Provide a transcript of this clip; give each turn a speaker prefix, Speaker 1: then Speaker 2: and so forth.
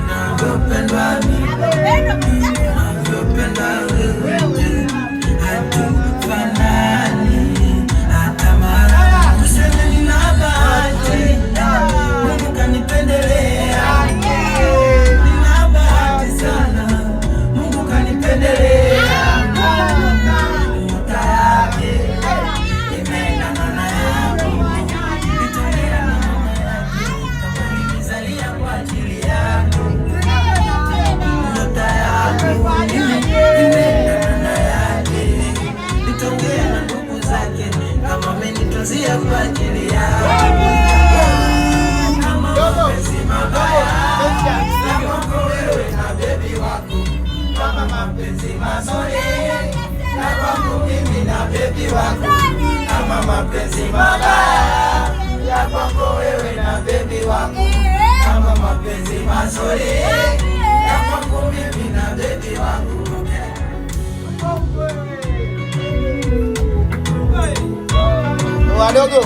Speaker 1: navyopendwa mimi, navyopendwa wewe, hatufanani hata mara. Tuseme nina bahati, Mungu kanipendelea, nina bahati sana, Mungu kanipendelea. Kwa ajili yako kama mapenzi mabaya ya kwako wewe na bebi wako, kama mapenzi mazuri ya kwangu mimi na bebi wako, kama mapenzi mabaya ya kwako wewe na bebi wako, kama mapenzi mazuri ya kwangu mimi na bebi wako.
Speaker 2: Wadogo.